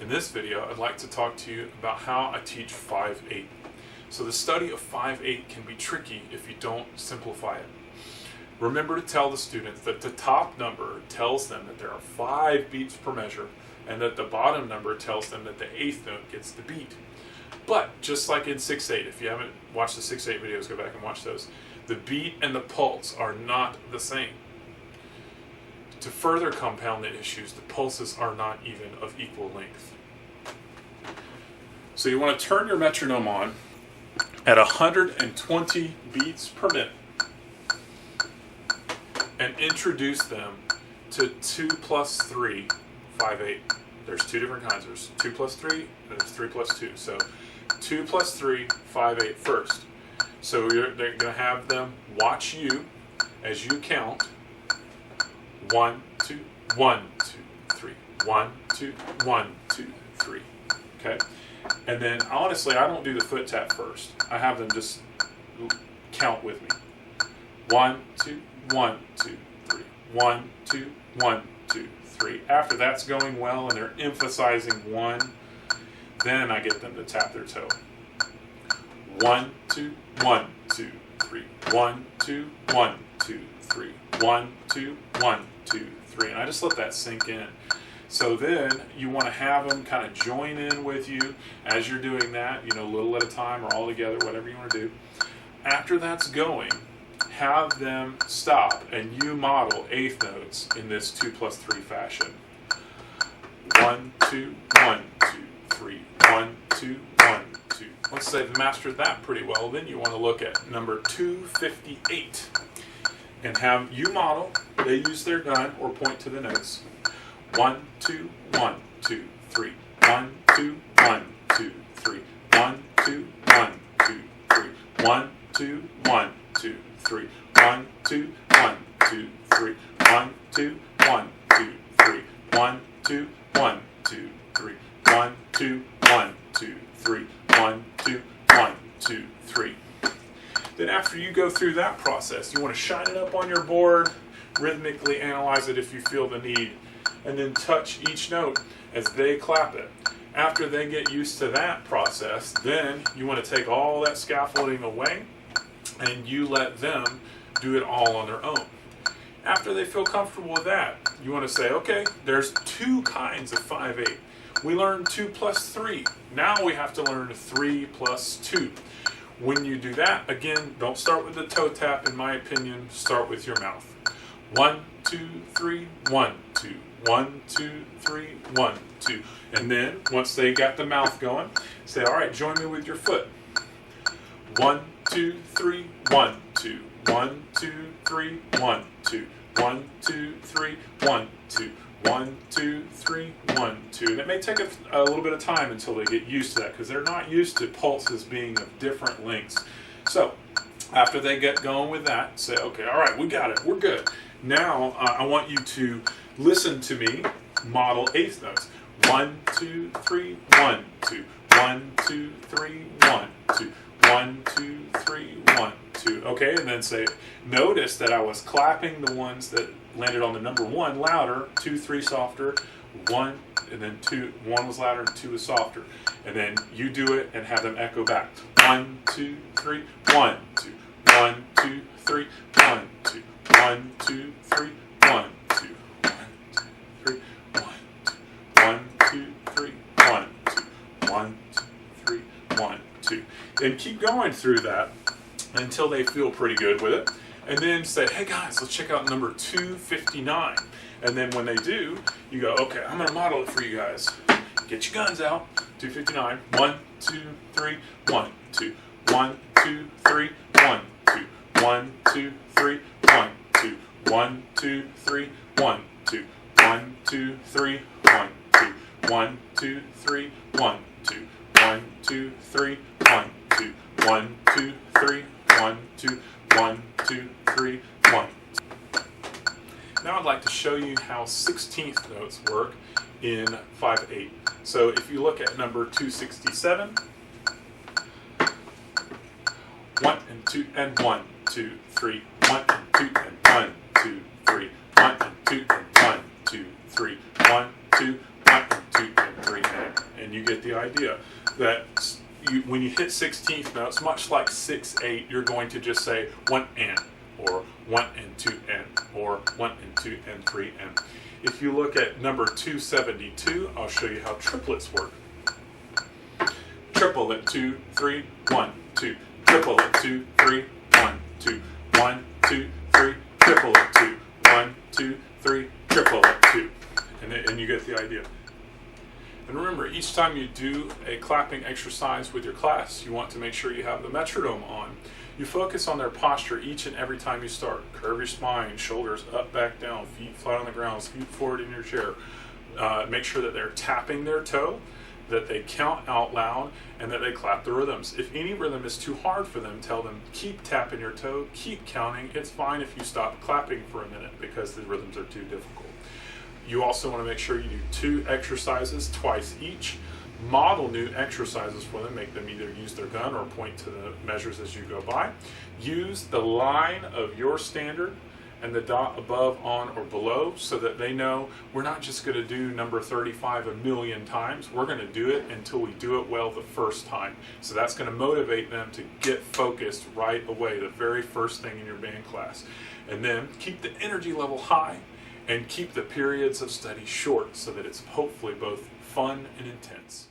In this video, I'd like to talk to you about how I teach 5/8. So the study of 5/8 can be tricky if you don't simplify it. Remember to tell the students that the top number tells them that there are 5 beats per measure, and that the bottom number tells them that the 8th note gets the beat. But just like in 6/8, if you haven't watched the 6/8 videos, go back and watch those. The beat and the pulse are not the same. To further compound the issues, the pulses are not even of equal length. So you want to turn your metronome on at 120 beats per minute and introduce them to 2 plus 3, 5/8. There's 2 different kinds. There's 2 plus 3 and there's 3 plus 2. So 2 plus 3, 5/8 first. So they're going to have them watch you as you count 1, 2, 1, 2, 3, 1, 2, 1, 2, 3. Okay? And then honestly, I don't do the foot tap first. I have them just count with me. 1, 2, 1, 2, 3. 1, 2, 1, 2, 3. After that's going well and they're emphasizing 1, then I get them to tap their toe. 1, 2, 1, 2, 3. 1, 2, 1, 2, 3. 1, 2, 1, 2, 3. And I just let that sink in. So then you want to have them kind of join in with you as you're doing that, a little at a time or all together, whatever you want to do. After that's going, have them stop and you model 8th notes in this 2 plus 3 fashion. 1, 2, 1, 2, 3. 1, 2, 1, 2. Once they've mastered that pretty well, then you want to look at number 258 and have you model. They use their gun or point to the notes. 1, 2, 1, 2, 3. 1, 2, 1, 2, 3. 1, 2, 1, 2, 3. 1, 2, 1, 2, 3. 1, 2, 1, 2, 3. 1, 2, 1, 2, 3. 1, 2, 1, 2, 3. 1, 2, 1, 2, 3. 1, 2, 1, 2, 3. Then after you go through that process, you want to shine it up on your board, rhythmically analyze it if you feel the need, and then touch each note as they clap it. After they get used to that process, then you want to take all that scaffolding away and you let them do it all on their own. After they feel comfortable with that, you want to say, okay, there's 2 kinds of 5/8. We learned 2 plus 3. Now we have to learn 3 plus 2. When you do that, again, don't start with the toe tap, in my opinion, start with your mouth. 1, 2, 3, 1, 2. 1, 2, 3, 1, 2. And then, once they got the mouth going, say, all right, join me with your foot. 1, 2, 3, 1, 2. 1, 2, 3, 1, 2. 1, 2, 3, 1, 2. 1, 2, 3, 1, 2. And it may take a little bit of time until they get used to that because they're not used to pulses being of different lengths. So, after they get going with that, say, okay, all right, we got it, we're good. Now, I want you to listen to me model 8th notes. 1, 2, 3, 1, 2. 1, 2, 3, 1, 2. 1, 2, 3, 1, 2. Okay, and then say, notice that I was clapping the ones that landed on the number 1 louder, 2, 3 softer, 1, and then 2, 1 was louder and 2 was softer. And then you do it and have them echo back. 1, 2, 3, 1, 2. 1, 2, 3, 1, 2. 1, 2, 3, 1, 2. 1, 2, 3, 1, 2. 1, 2, 3, 1, 2. And keep going through that until they feel pretty good with it. And then say, hey guys, let's check out number 259. And then when they do, you go, okay, I'm going to model it for you guys. Get your guns out. 259. 1, 2, 3, 1, 2. 1, 2, 3, 1, 2. 1, 2, 3, 1, 2. 1, 2, 3, 1, 2. 1, 2, 3, 1, 2. 1, 2, 3, 1, 2. 1, 2, 3, 1, 2. 1, 2, 3, 1, 2. 1, 2, 3, 1. Now I'd like to show you how 16th notes work in 5/8. So if you look at number 267, 1 and 2 and 1, 2, 3, 1 and 2 and 1, 2, 3, 1 and 2 and 1, 2, 3, 1, 2, 1 and 2 and 3, and the idea that when you hit 16th notes, much like 6/8, you're going to just say 1 and, or 1 and 2 and, or 1 and 2 and 3 and. If you look at number 272, I'll show you how triplets work. Triplet 2, 3, 1, 2. Triplet 2, 3, 1, 2. 1, 2, 3. Triplet 2. 1, 2, 3. Triplet 2. And you get the idea. And remember, each time you do a clapping exercise with your class, you want to make sure you have the metronome on. You focus on their posture each and every time you start. Curve your spine, shoulders up, back, down, feet flat on the ground, feet forward in your chair. Make sure that they're tapping their toe, that they count out loud, and that they clap the rhythms. If any rhythm is too hard for them, tell them, keep tapping your toe, keep counting. It's fine if you stop clapping for a minute because the rhythms are too difficult. You also want to make sure you do 2 exercises twice each. Model new exercises for them. Make them either use their gun or point to the measures as you go by. Use the line of your standard and the dot above, on, or below so that they know we're not just going to do number 35 a million times. We're going to do it until we do it well the first time. So that's going to motivate them to get focused right away, the very first thing in your band class. And then keep the energy level high and keep the periods of study short so that it's hopefully both fun and intense.